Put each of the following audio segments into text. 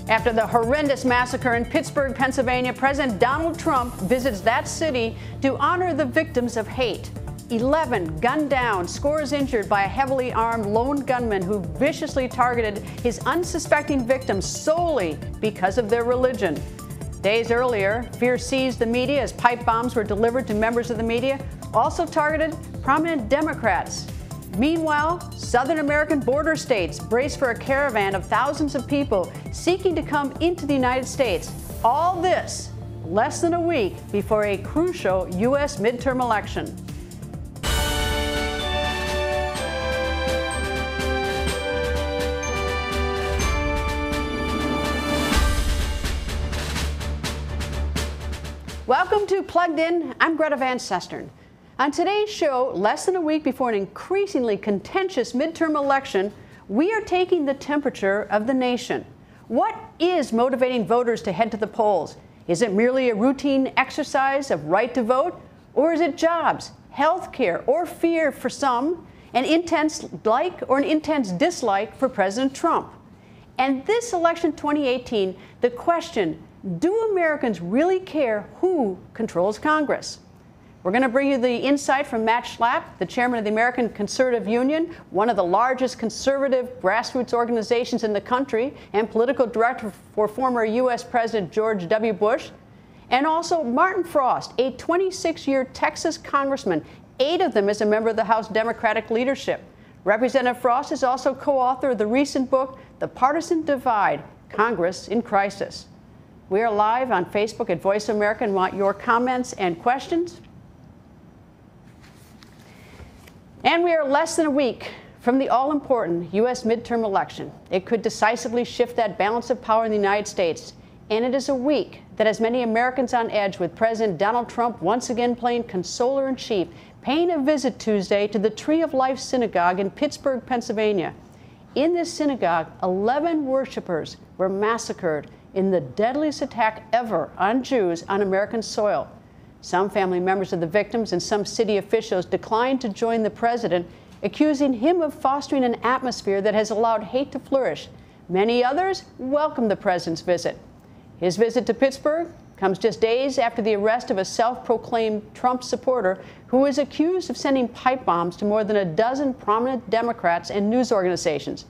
After the horrendous massacre in Pittsburgh, Pennsylvania, President Donald Trump visits that city to honor the victims of hate. 11 gunned down, scores injured by a heavily armed lone gunman who viciously targeted his unsuspecting victims solely because of their religion. Days earlier, fear seized the media as pipe bombs were delivered to members of the media, also targeted prominent Democrats. Meanwhile, Southern American border states brace for a caravan of thousands of people seeking to come into the United States. All this less than a week before a crucial U.S. midterm election. Welcome to Plugged In. I'm Greta Van Susteren. On today's show, less than a week before an increasingly contentious midterm election, we are taking the temperature of the nation. What is motivating voters to head to the polls? Is it merely a routine exercise of right to vote? Or is it jobs, health care, or fear for some, an intense like or an intense dislike for President Trump? And this election 2018, the question, do Americans really care who controls Congress? We're going to bring you the insight from Matt Schlapp, the chairman of the American Conservative Union, one of the largest conservative grassroots organizations in the country, and political director for former U.S. President George W. Bush, and also Martin Frost, a 26-year Texas congressman, 8 of them as a member of the House Democratic leadership. Representative Frost is also co-author of the recent book, The Partisan Divide, Congress in Crisis. We are live on Facebook at Voice America and want your comments and questions. And we are less than a week from the all-important U.S. midterm election. It could decisively shift that balance of power in the United States. And it is a week that has many Americans on edge, with President Donald Trump once again playing consoler-in-chief, paying a visit Tuesday to the Tree of Life Synagogue in Pittsburgh, Pennsylvania. In this synagogue, 11 worshipers were massacred in the deadliest attack ever on Jews on American soil. Some family members of the victims and some city officials declined to join the president, accusing him of fostering an atmosphere that has allowed hate to flourish. Many others welcomed the president's visit. His visit to Pittsburgh comes just days after the arrest of a self-proclaimed Trump supporter who is accused of sending pipe bombs to more than a dozen prominent Democrats and news organizations.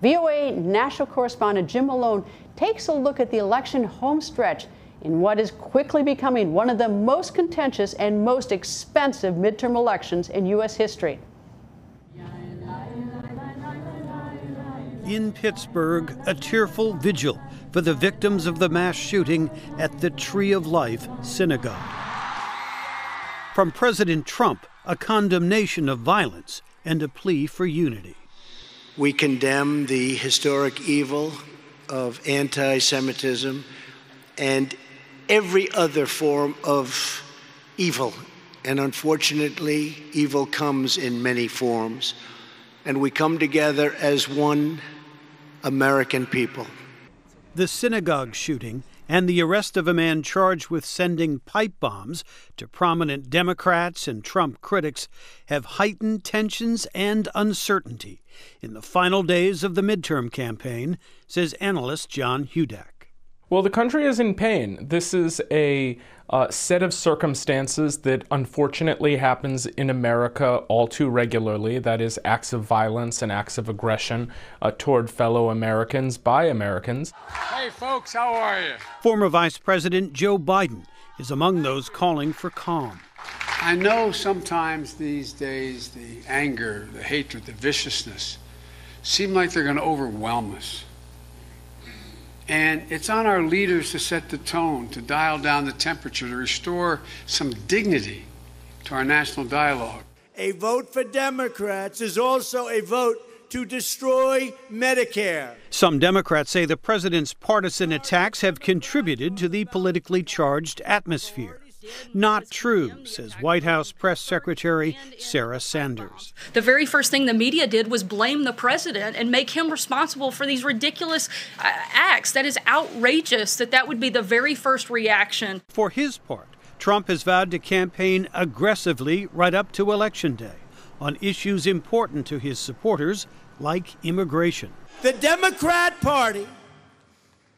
VOA national correspondent Jim Malone takes a look at the election homestretch in what is quickly becoming one of the most contentious and most expensive midterm elections in U.S. history. In Pittsburgh, a tearful vigil for the victims of the mass shooting at the Tree of Life Synagogue. From President Trump, a condemnation of violence and a plea for unity. We condemn the historic evil of anti-Semitism and every other form of evil. And unfortunately, evil comes in many forms. And we come together as one American people. The synagogue shooting and the arrest of a man charged with sending pipe bombs to prominent Democrats and Trump critics have heightened tensions and uncertainty in the final days of the midterm campaign, says analyst John Hudak. Well, the country is in pain. This is a set of circumstances that unfortunately happens in America all too regularly. That is, acts of violence and acts of aggression toward fellow Americans by Americans. Hey, folks, how are you? Former Vice President Joe Biden is among those calling for calm. I know sometimes these days the anger, the hatred, the viciousness seem like they're going to overwhelm us. And it's on our leaders to set the tone, to dial down the temperature, to restore some dignity to our national dialogue. A vote for Democrats is also a vote to destroy Medicare. Some Democrats say the president's partisan attacks have contributed to the politically charged atmosphere. Not true, says White House Press Secretary Sarah Sanders. The very first thing the media did was blame the president and make him responsible for these ridiculous acts. That is outrageous that would be the very first reaction. For his part, Trump has vowed to campaign aggressively right up to Election Day on issues important to his supporters, like immigration. The Democrat Party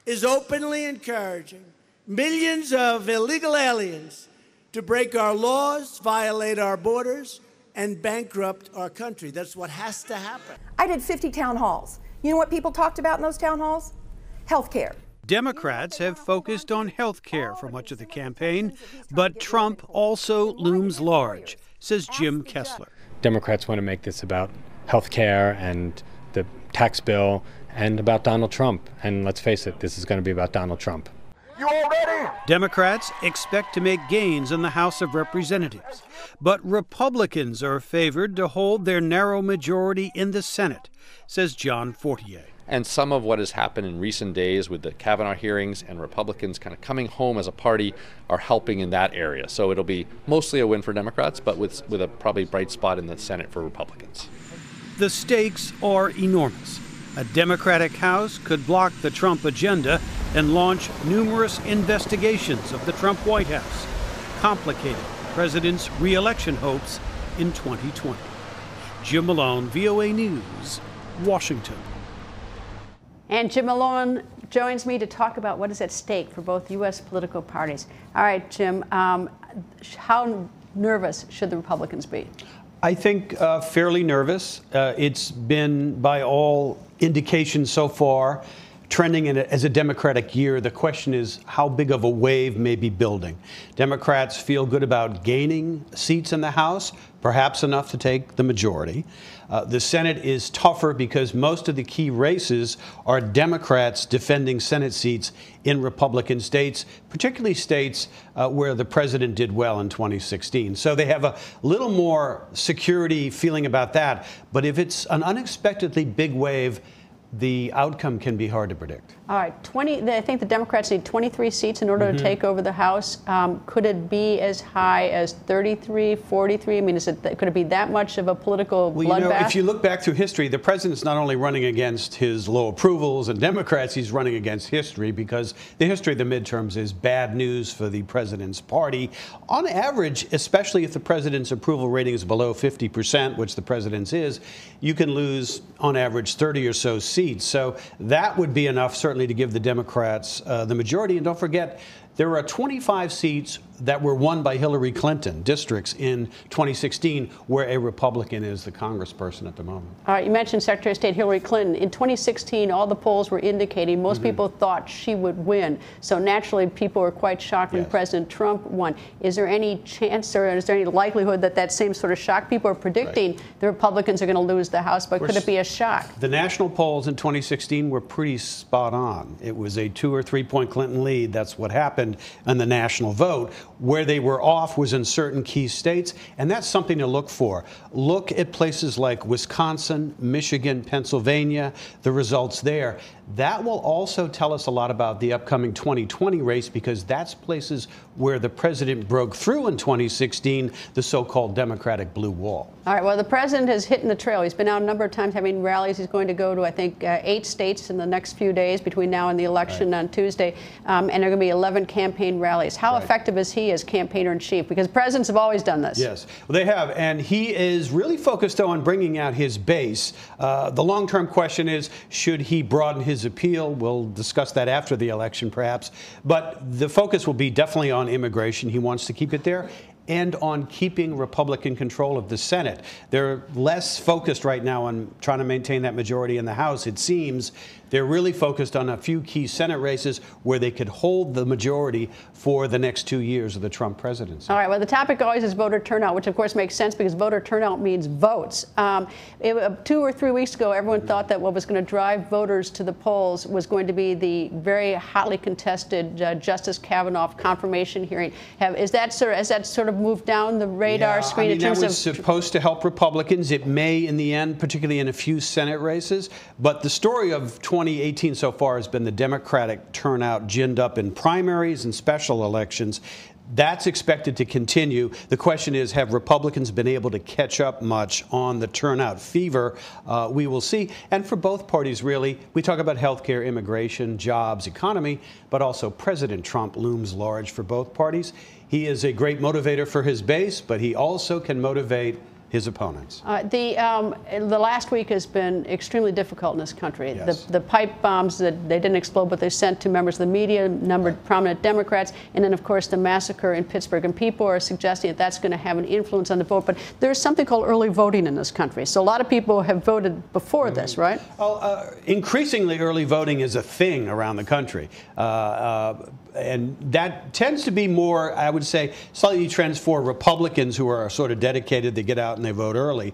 is openly encouraging millions of illegal aliens to break our laws, violate our borders, and bankrupt our country. That's what has to happen. I did 50 town halls. You know what people talked about in those town halls? Health care. Democrats have focused on health care for much of the campaign, but Trump also looms large, says Jim Kessler. Democrats want to make this about health care and the tax bill and about Donald Trump. And let's face it, this is going to be about Donald Trump. You all ready? Democrats expect to make gains in the House of Representatives, but Republicans are favored to hold their narrow majority in the Senate, says John Fortier. And some of what has happened in recent days with the Kavanaugh hearings and Republicans kind of coming home as a party are helping in that area. So it'll be mostly a win for Democrats, but with a probably bright spot in the Senate for Republicans. The stakes are enormous. A Democratic House could block the Trump agenda and launch numerous investigations of the Trump White House, complicating the president's re-election hopes in 2020. Jim Malone, VOA News, Washington. And Jim Malone joins me to talk about what is at stake for both U.S. political parties. All right, Jim, how nervous should the Republicans be? I think fairly nervous. It's been, by all indications so far, trending as a Democratic year. The question is how big of a wave may be building. Democrats feel good about gaining seats in the House, perhaps enough to take the majority. The Senate is tougher because most of the key races are Democrats defending Senate seats in Republican states, particularly states where the president did well in 2016. So they have a little more security feeling about that. But if it's an unexpectedly big wave, the outcome can be hard to predict. All right, I think the Democrats need 23 seats in order to take over the House. Could it be as high as 33, 43? I mean, could it be that much of a political bloodbath? Well, you know, if you look back through history, the president's not only running against his low approvals and Democrats, he's running against history, because the history of the midterms is bad news for the president's party. On average, especially if the president's approval rating is below 50%, which the president's is, you can lose, on average, 30 or so seats. So that would be enough, certainly, to give the Democrats the majority. And don't forget, there are 25 seats that were won by Hillary Clinton, districts in 2016, where a Republican is the congressperson at the moment. All right, you mentioned Secretary of State Hillary Clinton. In 2016, all the polls were indicating most people thought she would win. So naturally, people were quite shocked when President Trump won. Is there any chance, or is there any likelihood that that same sort of shock? People are predicting the Republicans are going to lose the House, but could it be a shock? The national polls in 2016 were pretty spot on. It was a 2 or 3 point Clinton lead. That's what happened in the national vote. Where they were off was in certain key states, and that's something to look for. Look at places like Wisconsin, Michigan, Pennsylvania, the results there. That will also tell us a lot about the upcoming 2020 race, because that's places where the president broke through in 2016, the so-called Democratic blue wall. All right, well, the president has hit in the trail. He's been out a number of times having rallies. He's going to go to, I think, 8 states in the next few days between now and the election on Tuesday, and there are going to be 11 campaign rallies. How effective is he as campaigner-in-chief? Because presidents have always done this. Yes, well, they have, and he is really focused on bringing out his base. The long-term question is, should he broaden his appeal? We'll discuss that after the election, perhaps. But the focus will be definitely on immigration. He wants to keep it there, and on keeping Republican control of the Senate. They're less focused right now on trying to maintain that majority in the House, it seems. They're really focused on a few key Senate races where they could hold the majority for the next 2 years of the Trump presidency. All right, well, the topic always is voter turnout, which of course makes sense because voter turnout means votes. 2 or 3 weeks ago, everyone thought that what was going to drive voters to the polls was going to be the very hotly contested Justice Kavanaugh confirmation hearing. Has that sort of moved down the radar screen in terms of... that was supposed to help Republicans. It may in the end, particularly in a few Senate races. But the story of 2018 so far has been the Democratic turnout ginned up in primaries and special elections. That's expected to continue. The question is, have Republicans been able to catch up much on the turnout fever? We will see. And for both parties, really, we talk about health care, immigration, jobs, economy, but also President Trump looms large for both parties. He is a great motivator for his base, but he also can motivate his opponents. The last week has been extremely difficult in this country. Yes. The pipe bombs that they didn't explode, but they sent to members of the media, numbered prominent Democrats, and then, of course, the massacre in Pittsburgh. And people are suggesting that that's going to have an influence on the vote. But there's something called early voting in this country. So a lot of people have voted before this, right? Well, increasingly early voting is a thing around the country. And that tends to be more, I would say, slightly trends for Republicans who are sort of dedicated. They get out and they vote early.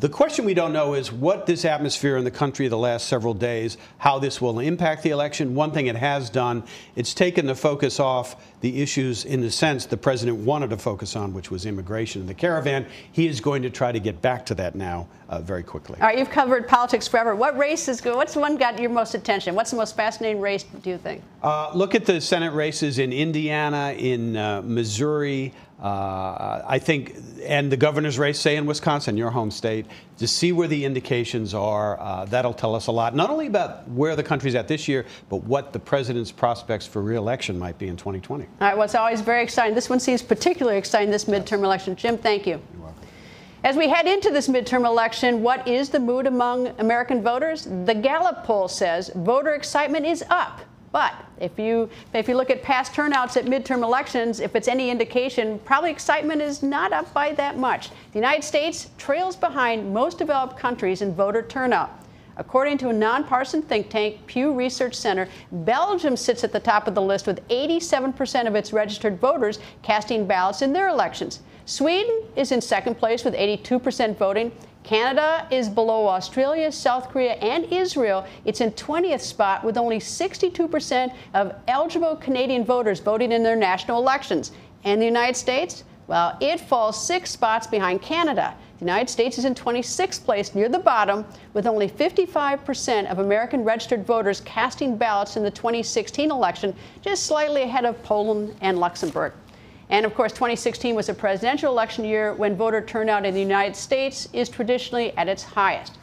The question we don't know is what this atmosphere in the country the last several days, how this will impact the election. One thing it has done, it's taken the focus off the issues in the sense the president wanted to focus on, which was immigration and the caravan. He is going to try to get back to that now very quickly. All right, you've covered politics forever. What race is good? What's the one got your most attention? What's the most fascinating race, do you think? Look at the Senate races in Indiana, in Missouri, I think, and the governor's race, say, in Wisconsin, your home state, to see where the indications are. That'll tell us a lot, not only about where the country's at this year, but what the president's prospects for re-election might be in 2020. All right, well, it's always very exciting. This one seems particularly exciting, this midterm election. Jim, thank you. You're welcome. As we head into this midterm election, what is the mood among American voters? The Gallup poll says voter excitement is up. But if you look at past turnouts at midterm elections, if it's any indication, probably excitement is not up by that much. The United States trails behind most developed countries in voter turnout. According to a nonpartisan think tank, Pew Research Center, Belgium sits at the top of the list with 87% of its registered voters casting ballots in their elections. Sweden is in second place with 82% voting. Canada is below Australia, South Korea, and Israel. It's in 20th spot with only 62% of eligible Canadian voters voting in their national elections. And the United States? Well, it falls 6 spots behind Canada. The United States is in 26th place, near the bottom, with only 55% of American registered voters casting ballots in the 2016 election, just slightly ahead of Poland and Luxembourg. And of course, 2016 was a presidential election year when voter turnout in the United States is traditionally at its highest.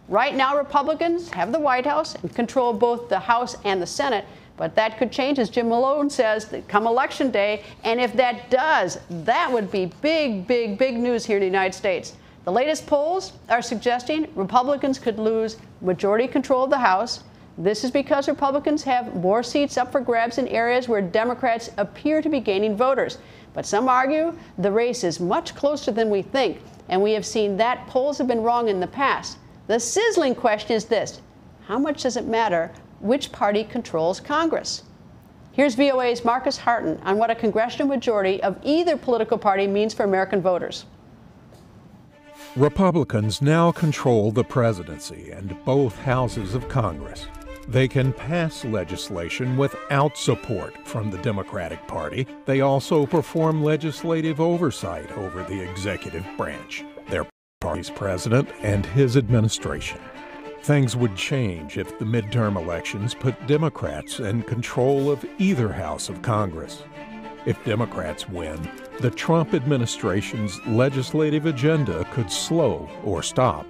Right now, Republicans have the White House and control both the House and the Senate, but that could change, as Jim Malone says, come election day. And if that does, that would be big, big, big news here in the United States. The latest polls are suggesting Republicans could lose majority control of the House. This is because Republicans have more seats up for grabs in areas where Democrats appear to be gaining voters. But some argue the race is much closer than we think, and we have seen that polls have been wrong in the past. The sizzling question is this: how much does it matter which party controls Congress? Here's VOA's Marcus Harton on what a congressional majority of either political party means for American voters. Republicans now control the presidency and both houses of Congress. They can pass legislation without support from the Democratic Party. They also perform legislative oversight over the executive branch, their party's president and his administration. Things would change if the midterm elections put Democrats in control of either house of Congress. If Democrats win, the Trump administration's legislative agenda could slow or stop.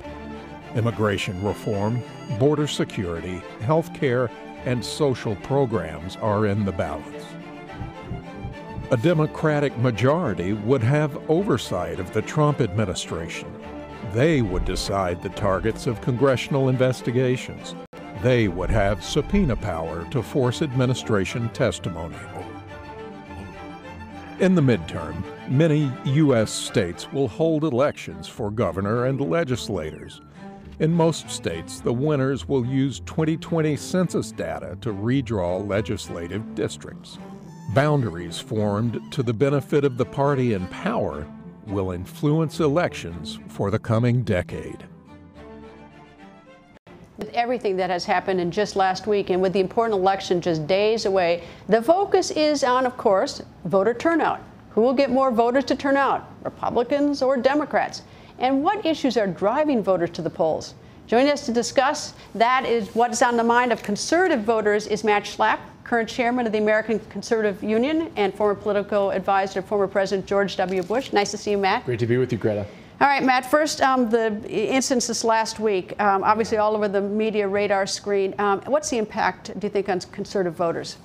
Immigration reform, border security, health care, and social programs are in the balance. A Democratic majority would have oversight of the Trump administration. They would decide the targets of congressional investigations. They would have subpoena power to force administration testimony. In the midterm, many U.S. states will hold elections for governor and legislators. In most states, the winners will use 2020 census data to redraw legislative districts. Boundaries formed to the benefit of the party in power will influence elections for the coming decade. With everything that has happened in just last week and with the important election just days away, the focus is on, of course, voter turnout. Who will get more voters to turn out, Republicans or Democrats? And what issues are driving voters to the polls? Joining us to discuss that is what's on the mind of conservative voters is Matt Schlapp, current chairman of the American Conservative Union and former political advisor to former President George W. Bush. Nice to see you, Matt. Great to be with you, Greta. All right, Matt, first, the incidents this last week, obviously all over the media radar screen. What's the impact, do you think, on conservative voters?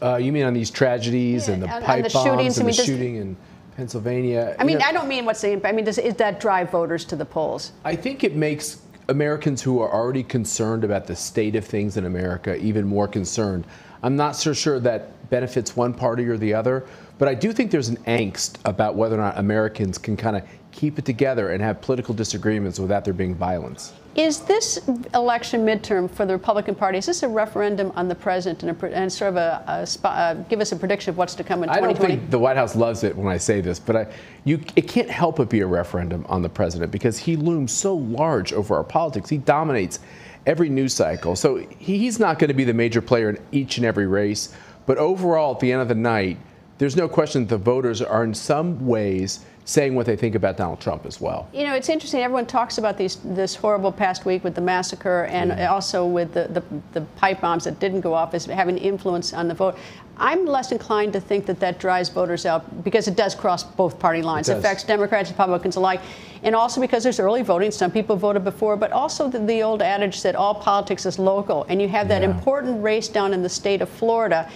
You mean on these tragedies and the pipe bombs and the shooting in Pennsylvania. I mean, I don't mean what's the impact. I mean, does that drive voters to the polls? I think it makes Americans who are already concerned about the state of things in America even more concerned. I'm not so sure that benefits one party or the other, but I do think there's an angst about whether or not Americans can kind of keep it together and have political disagreements without there being violence. Is this election midterm for the Republican Party, is this a referendum on the president and sort of give us a prediction of what's to come in 2020? I don't think the White House loves it when I say this, but it can't help but be a referendum on the president because he looms so large over our politics. He dominates every news cycle. So he's not going to be the major player in each and every race. But overall, at the end of the night, there's no question that the voters are in some ways saying what they think about Donald Trump as well. You know, it's interesting. Everyone talks about this horrible past week with the massacre and also with the pipe bombs that didn't go off as having influence on the vote. I'm less inclined to think that drives voters out because it does cross both party lines. It affects Democrats and Republicans alike. And also because there's early voting. Some people voted before, but also the old adage that all politics is local. And you have that important race down in the state of Florida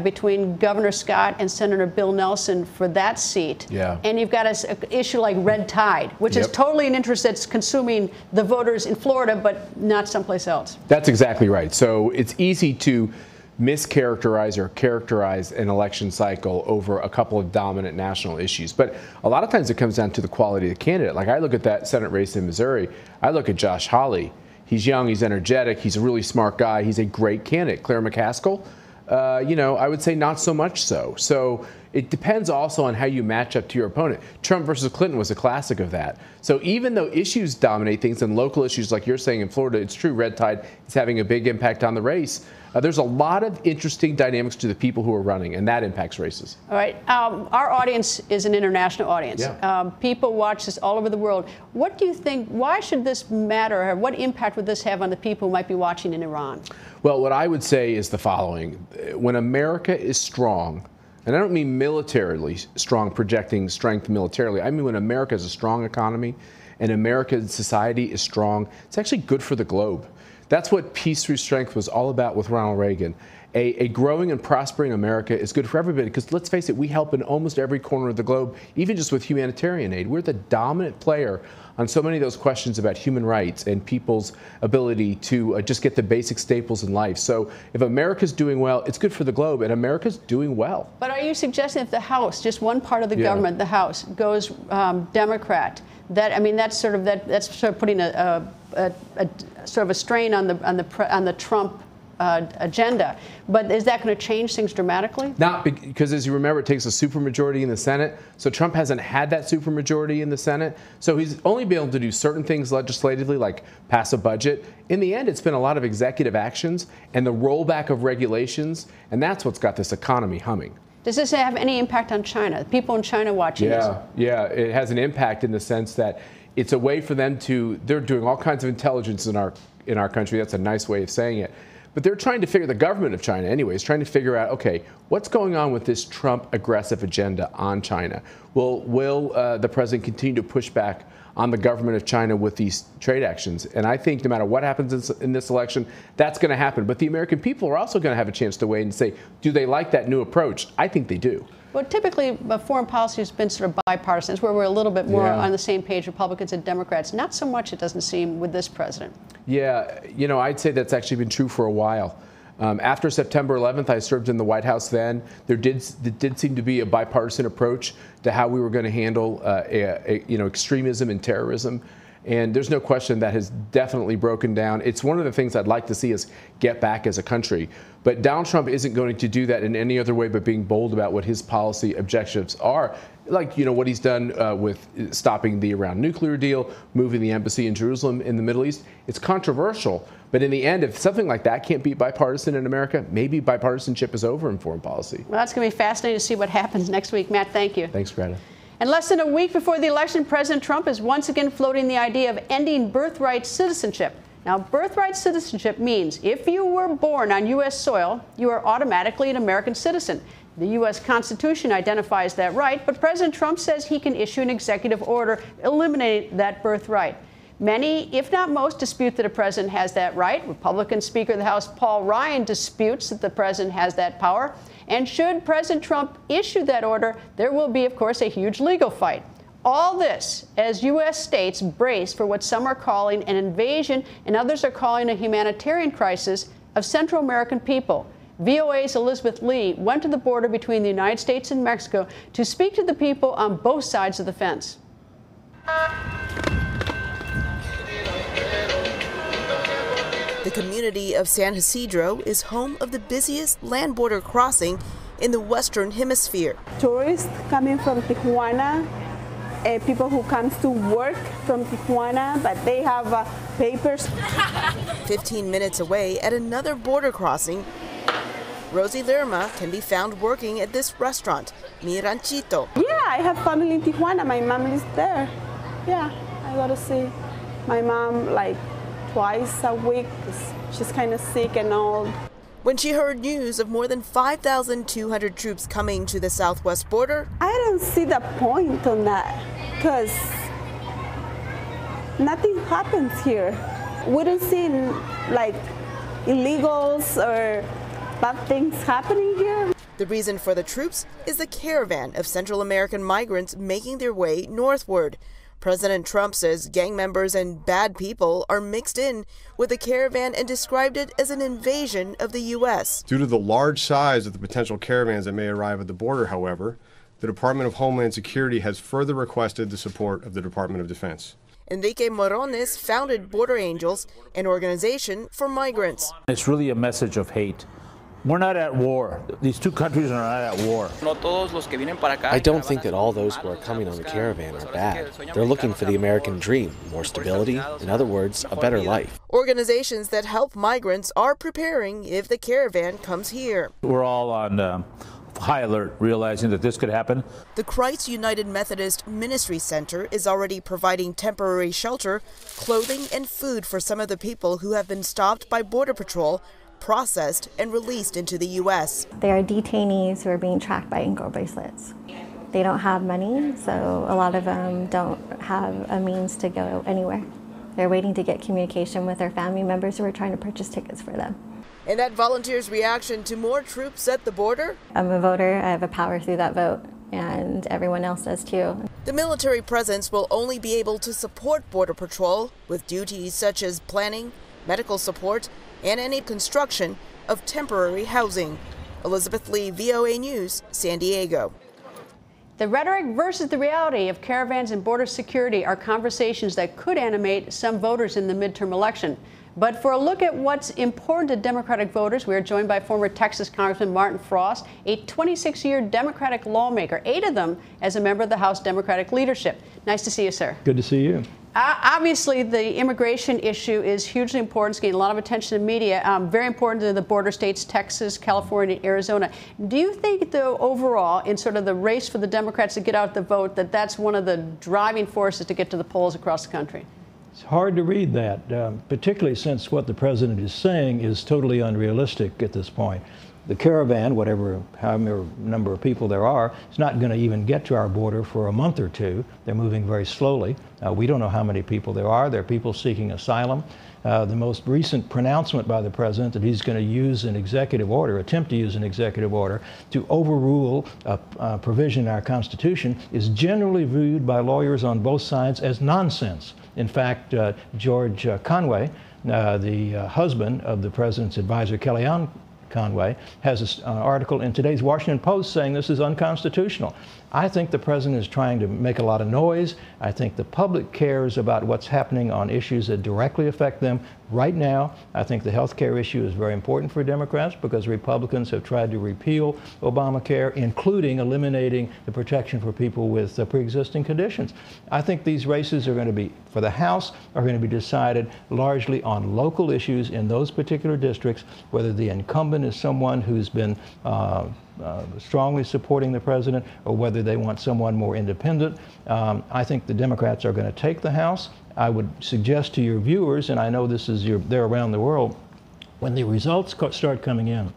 between Governor Scott and Senator Bill Nelson for that seat. Yeah. And you've got an issue like red tide, which is totally an interest that's consuming the voters in Florida, but not someplace else. That's exactly right. So it's easy to mischaracterize or characterize an election cycle over a couple of dominant national issues. But a lot of times it comes down to the quality of the candidate. Like I look at that Senate race in Missouri, I look at Josh Hawley. He's young, he's energetic, he's a really smart guy, he's a great candidate. Claire McCaskill, I would say not so much so. So it depends also on how you match up to your opponent. Trump versus Clinton was a classic of that. So even though issues dominate things and local issues, like you're saying in Florida, it's true, red tide is having a big impact on the race. There's a lot of interesting dynamics to the people who are running, and that impacts races. All right. Our audience is an international audience. Yeah. People watch this all over the world. What do you think, why should this matter? Or what impact would this have on the people who might be watching in Iran? Well, what I would say is the following. When America is strong, and I don't mean militarily strong, projecting strength militarily. I mean when America is a strong economy and American society is strong, it's actually good for the globe. That's what peace through strength was all about with Ronald Reagan. A growing and prospering America is good for everybody because let's face it, we help in almost every corner of the globe, even just with humanitarian aid. We're the dominant player on so many of those questions about human rights and people's ability to just get the basic staples in life. So if America's doing well, it's good for the globe, and America's doing well. But are you suggesting if the House, just one part of the government, the House, goes Democrat, that's sort of putting a sort of a strain on the Trump agenda. But is that going to change things dramatically? Not because, as you remember, it takes a supermajority in the Senate. So Trump hasn't had that supermajority in the Senate. So he's only been able to do certain things legislatively, like pass a budget. In the end, it's been a lot of executive actions and the rollback of regulations. And that's what's got this economy humming. Does this have any impact on China? People in China watching this? Yeah, it has an impact in the sense that it's a way for them they're doing all kinds of intelligence in our country. That's a nice way of saying it. But they're trying to figure, the government of China anyway, is trying to figure out, okay, what's going on with this Trump aggressive agenda on China? Will the president continue to push back on the government of China with these trade actions? And I think no matter what happens in this election, that's going to happen. But the American people are also going to have a chance to weigh in and say, do they like that new approach? I think they do. Well, typically, foreign policy has been sort of bipartisan. It's where we're a little bit more on the same page, Republicans and Democrats. Not so much, it doesn't seem, with this president. Yeah, I'd say that's actually been true for a while. After September 11th, I served in the White House then. There did seem to be a bipartisan approach to how we were going to handle extremism and terrorism. And there's no question that has definitely broken down. It's one of the things I'd like to see us get back as a country. But Donald Trump isn't going to do that in any other way but being bold about what his policy objectives are. Like, what he's done with stopping the Iran nuclear deal, moving the embassy in Jerusalem in the Middle East. It's controversial. But in the end, if something like that can't be bipartisan in America, maybe bipartisanship is over in foreign policy. Well, that's going to be fascinating to see what happens next week. Matt, thank you. Thanks, Greta. And less than a week before the election, President Trump is once again floating the idea of ending birthright citizenship. Now, birthright citizenship means if you were born on U.S. soil, you are automatically an American citizen. The U.S. Constitution identifies that right, but President Trump says he can issue an executive order eliminating that birthright. Many, if not most, dispute that a president has that right. Republican Speaker of the House Paul Ryan disputes that the president has that power. And should President Trump issue that order, there will be, of course, a huge legal fight. All this as U.S. states brace for what some are calling an invasion and others are calling a humanitarian crisis of Central American people. VOA's Elizabeth Lee went to the border between the United States and Mexico to speak to the people on both sides of the fence. The community of San Isidro is home of the busiest land border crossing in the Western Hemisphere. Tourists coming from Tijuana, people who come to work from Tijuana, but they have papers. 15 minutes away at another border crossing, Rosie Lerma can be found working at this restaurant, Mi Ranchito. Yeah, I have family in Tijuana. My mom lives there. Yeah, I go to see my mom like twice a week. She's kind of sick and old. When she heard news of more than 5,200 troops coming to the southwest border, I don't see the point on that, because nothing happens here. We don't see like illegals or bad things happening here. The reason for the troops is the caravan of Central American migrants making their way northward. President Trump says gang members and bad people are mixed in with the caravan and described it as an invasion of the U.S. Due to the large size of the potential caravans that may arrive at the border, however, the Department of Homeland Security has further requested the support of the Department of Defense. Enrique Morones founded Border Angels, an organization for migrants. It's really a message of hate. We're not at war. These two countries are not at war. I don't think that all those who are coming on the caravan are bad. They're looking for the American dream, more stability, in other words, a better life. Organizations that help migrants are preparing if the caravan comes here. We're all on high alert, realizing that this could happen. The Christ United Methodist Ministry Center is already providing temporary shelter, clothing, and food for some of the people who have been stopped by Border Patrol, processed, and released into the U.S. They are detainees who are being tracked by ankle bracelets. They don't have money, so a lot of them don't have a means to go anywhere. They're waiting to get communication with their family members who are trying to purchase tickets for them. And that volunteers' reaction to more troops at the border? I'm a voter. I have a power through that vote, and everyone else does too. The military presence will only be able to support Border Patrol with duties such as planning, medical support, and any construction of temporary housing. Elizabeth Lee, VOA News, San Diego. The rhetoric versus the reality of caravans and border security are conversations that could animate some voters in the midterm election. But for a look at what's important to Democratic voters, we are joined by former Texas Congressman Martin Frost, a 26-year Democratic lawmaker, 8 of them as a member of the House Democratic leadership. Nice to see you, sir. Good to see you. Obviously, the immigration issue is hugely important. It's getting a lot of attention in the media. Very important to the border states, Texas, California, and Arizona. Do you think, though, overall, in sort of the race for the Democrats to get out the vote, that that's one of the driving forces to get to the polls across the country? It's hard to read that, particularly since what the president is saying is totally unrealistic at this point. The caravan, however number of people there are, is not going to even get to our border for a month or two. They're moving very slowly. We don't know how many people there are. There are people seeking asylum. The most recent pronouncement by the president that he's going to use an executive order, attempt to use an executive order, to overrule a provision in our Constitution is generally viewed by lawyers on both sides as nonsense. In fact, George Conway, the husband of the president's advisor, Kellyanne Conway, has an article in today's Washington Post saying this is unconstitutional. I think the president is trying to make a lot of noise. I think the public cares about what's happening on issues that directly affect them right now. I think the health care issue is very important for Democrats because Republicans have tried to repeal Obamacare, including eliminating the protection for people with pre-existing conditions. I think these races are going to be, for the House, are going to be decided largely on local issues in those particular districts, whether the incumbent is someone who's been strongly supporting the president or whether they want someone more independent. I think the Democrats are going to take the House. I would suggest to your viewers, and I know this is they're around the world, when the results start coming in,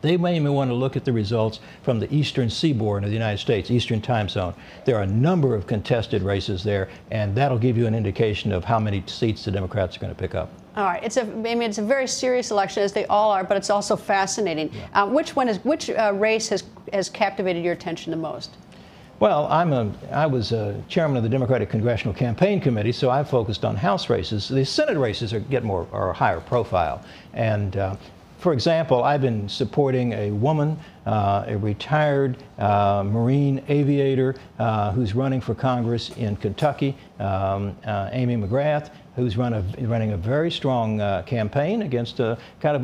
They may even want to look at the results from the eastern seaboard of the United States, eastern time zone. There are a number of contested races there, and that'll give you an indication of how many seats the Democrats are going to pick up. All right, it's a very serious election, as they all are, but it's also fascinating. Yeah. Which race has captivated your attention the most? Well, I was chairman of the Democratic Congressional Campaign Committee, so I focused on House races. The Senate races are higher profile, and for example, I've been supporting a woman, a retired Marine aviator who's running for Congress in Kentucky, Amy McGrath, who's running a very strong campaign against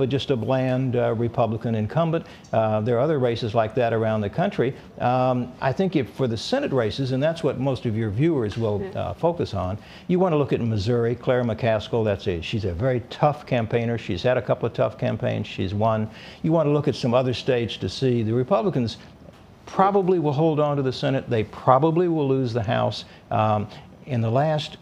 just a bland Republican incumbent. There are other races like that around the country. I think for the Senate races, and that's what most of your viewers will focus on, you want to look at Missouri. Claire McCaskill, she's a very tough campaigner. She's had a couple of tough campaigns. She's won. You want to look at some other states to see the Republicans probably will hold on to the Senate. They probably will lose the House. In the last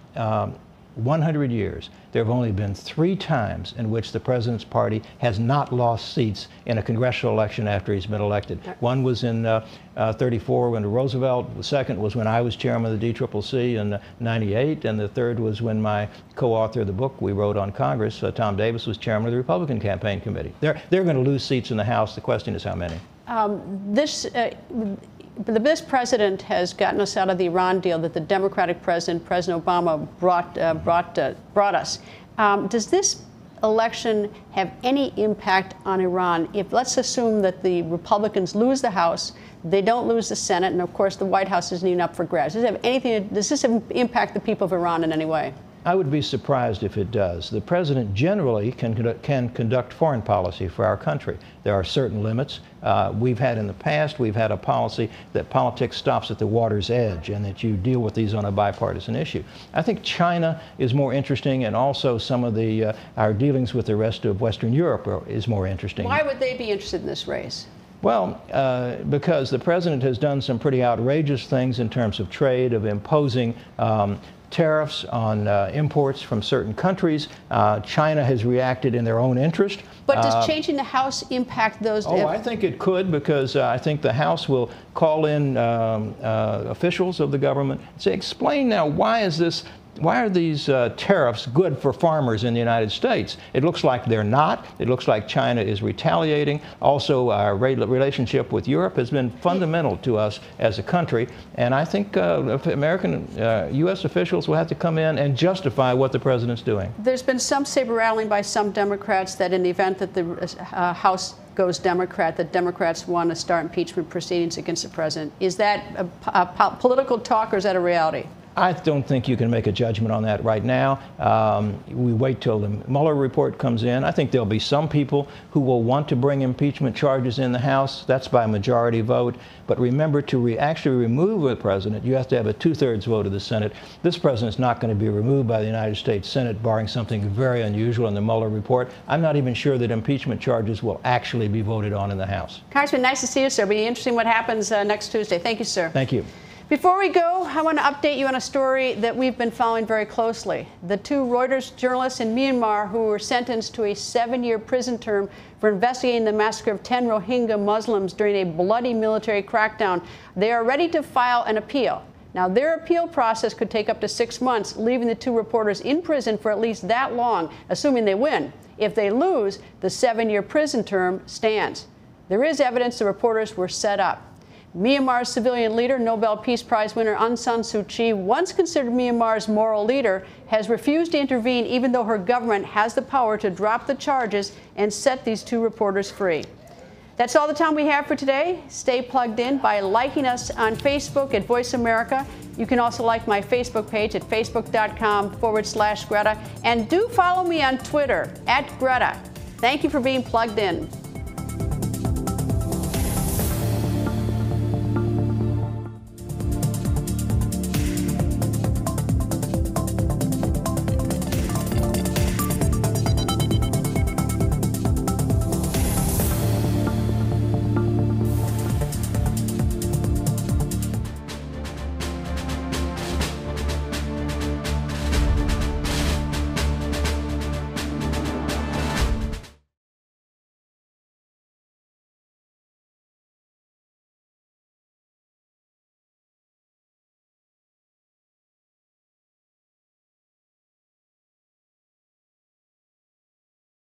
100 years, there have only been 3 times in which the president's party has not lost seats in a congressional election after he's been elected. One was in 34 when Roosevelt, the second was when I was chairman of the DCCC in 98, and the third was when my co-author of the book we wrote on Congress, Tom Davis, was chairman of the Republican Campaign Committee. They're going to lose seats in the House. The question is how many. This president has gotten us out of the Iran deal that the Democratic President Obama, brought us. Does this election have any impact on Iran? If let's assume that the Republicans lose the House, they don't lose the Senate, and of course the White House isn't even up for grabs. Does this impact the people of Iran in any way? I would be surprised if it does. The president generally can conduct foreign policy for our country. There are certain limits. We've had in the past, we've had a policy that politics stops at the water's edge and that you deal with these on a bipartisan issue. I think China is more interesting, and also some of our dealings with the rest of Western Europe is more interesting. Why would they be interested in this race? Well, because the president has done some pretty outrageous things in terms of trade, of imposing tariffs on imports from certain countries. China has reacted in their own interest. But does changing the House impact those? Oh, I think it could, because I think the House will call in officials of the government and say, explain now, why are these tariffs good for farmers in the United States? It looks like they're not. It looks like China is retaliating. Also, our relationship with Europe has been fundamental to us as a country. And I think U.S. officials will have to come in and justify what the president's doing. There's been some saber-rattling by some Democrats that in the event that the House goes Democrat, that Democrats want to start impeachment proceedings against the president. Is that a political talk, or is that a reality? I don't think you can make a judgment on that right now. We wait till the Mueller report comes in. I think there'll be some people who will want to bring impeachment charges in the House. That's by majority vote. But remember, to actually remove the president, you have to have a 2/3 vote of the Senate. This president's not going to be removed by the United States Senate, barring something very unusual in the Mueller report. I'm not even sure that impeachment charges will actually be voted on in the House. Congressman, nice to see you, sir. It'll be interesting what happens next Tuesday. Thank you, sir. Thank you. Before we go, I want to update you on a story that we've been following very closely. The 2 Reuters journalists in Myanmar who were sentenced to a 7-year prison term for investigating the massacre of 10 Rohingya Muslims during a bloody military crackdown, they are ready to file an appeal. Now, their appeal process could take up to 6 months, leaving the 2 reporters in prison for at least that long, assuming they win. If they lose, the 7-year prison term stands. There is evidence the reporters were set up. Myanmar's civilian leader, Nobel Peace Prize winner Aung San Suu Kyi, once considered Myanmar's moral leader, has refused to intervene even though her government has the power to drop the charges and set these 2 reporters free. That's all the time we have for today. Stay plugged in by liking us on Facebook at Voice America. You can also like my Facebook page at facebook.com/Greta. And do follow me on Twitter @Greta. Thank you for being plugged in.